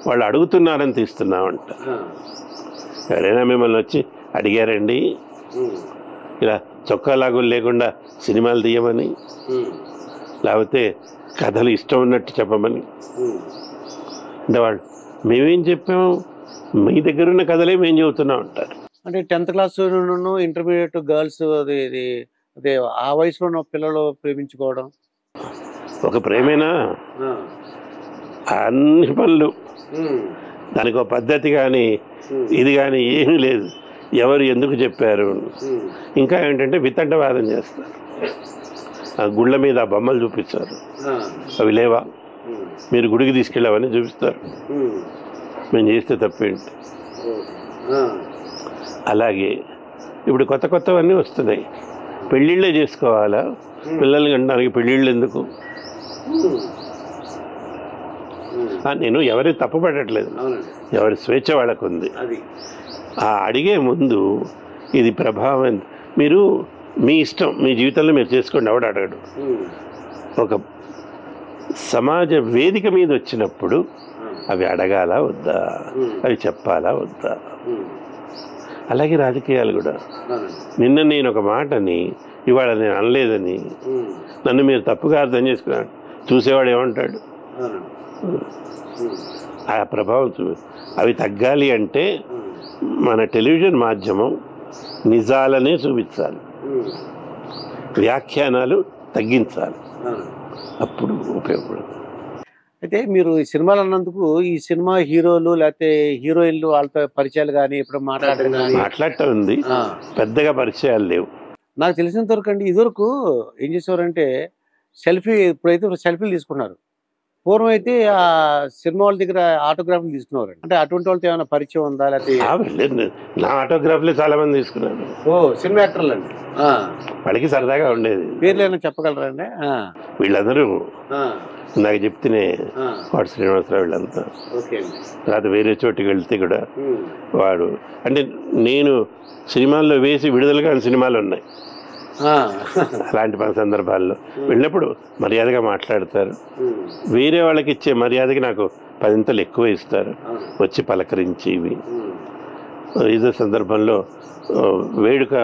వాళ్ళు అడుగుతున్నారని తీస్తున్నామంట. ఎవరైనా మిమ్మల్ని వచ్చి అడిగారండి ఇలా చొక్కా లాగులు లేకుండా సినిమాలు తీయమని, లేకపోతే కథలు ఇష్టం ఉన్నట్టు చెప్పమని? అంటే వాళ్ళు మేమేం చెప్పాము, మీ దగ్గర ఉన్న కథలే మేము చెబుతున్నాం అంటారు. అంటే 10th క్లాస్ ఇంటర్మీడియట్ గర్ల్స్ అదే ఆ వయసులో ఉన్న పిల్లలు ప్రేమించుకోవడం ఒక ప్రేమేనా? అన్ని పనులు దానికి ఒక పద్ధతి కానీ ఇది కానీ ఏమీ లేదు. ఎవరు ఎందుకు చెప్పారు? ఇంకా ఏంటంటే వితండవాదం చేస్తారు. గుళ్ళ మీద ఆ బొమ్మలు చూపిస్తారు, అవి లేవా, మీరు గుడికి తీసుకెళ్ళావని చూపిస్తారు. మేము చేస్తే తప్పేంటి? అలాగే ఇప్పుడు కొత్త కొత్తవన్నీ వస్తున్నాయి. పెళ్ళిళ్ళే చేసుకోవాలా? పిల్లల్ని కంటానికి పెళ్ళిళ్ళు ఎందుకు? నేను ఎవరి తప్పుపడట్లేదు, ఎవరి స్వేచ్ఛ వాళ్ళకు ఉంది. ఆ అడిగే ముందు ఇది ప్రభావం, మీరు మీ ఇష్టం, మీ జీవితంలో మీరు చేసుకోండి, ఎవడు అడగడు. ఒక సమాజ వేదిక మీద వచ్చినప్పుడు అవి అడగాలా వద్దా, అవి చెప్పాలా వద్దా? అలాగే రాజకీయాలు కూడా. నిన్న నేను ఒక మాటని ఇవాళ నేను అనలేదని నన్ను మీరు తప్పుగా అర్థం చేసుకున్నాను, చూసేవాడు ఏమంటాడు? ఆ ప్రభావం అవి తగ్గాలి అంటే మన టెలివిజన్ మాధ్యమం నిజాలనే చూపించాలి, వ్యాఖ్యానాలు తగ్గించాలి, అప్పుడు ఉపయోగపడుతుంది. అయితే మీరు ఈ సినిమాలు అన్నందుకు ఈ సినిమా హీరోలు లేకపోతే హీరోయిన్లు వాళ్ళతో పరిచయాలు కానీ ఎప్పుడు మాట్లాడటం ఉంది, పెద్దగా పరిచయాలు లేవు. నాకు తెలిసినంత వరకు అండి, ఇదివరకు ఏం చేసేవారంటే సెల్ఫీ, ఇప్పుడైతే సెల్ఫీలు తీసుకున్నారు. పూర్వం అయితే ఆ సినిమా వాళ్ళ దగ్గర ఆటోగ్రాఫ్లు తీసుకున్నారు. అంటే అటువంటి వాళ్ళతో ఏమైనా పరిచయం ఉందా? లేకపోతే నా ఆటోగ్రాఫ్లే చాలా మంది తీసుకున్నారు. ఓ సినిమా యాక్టర్లు అండి, వాళ్ళకి సరదాగా ఉండేది. పేర్లు ఏమైనా చెప్పగలరా అండి? వీళ్ళందరూ నాకు చెప్తేనే వాడు శ్రీనివాసరావు వీళ్ళంతా. తర్వాత వేరే చోటికి వెళ్తే కూడా వాడు అంటే నేను సినిమాల్లో వేసి విడుదల కాని సినిమాలు ఉన్నాయి. అలాంటి సందర్భాల్లో వెళ్ళినప్పుడు మర్యాదగా మాట్లాడతారు. వేరే వాళ్ళకి ఇచ్చే మర్యాదకి నాకు 10 ఎక్కువ ఇస్తారు, వచ్చి పలకరించి. ఇవి ఇదే సందర్భంలో వేడుక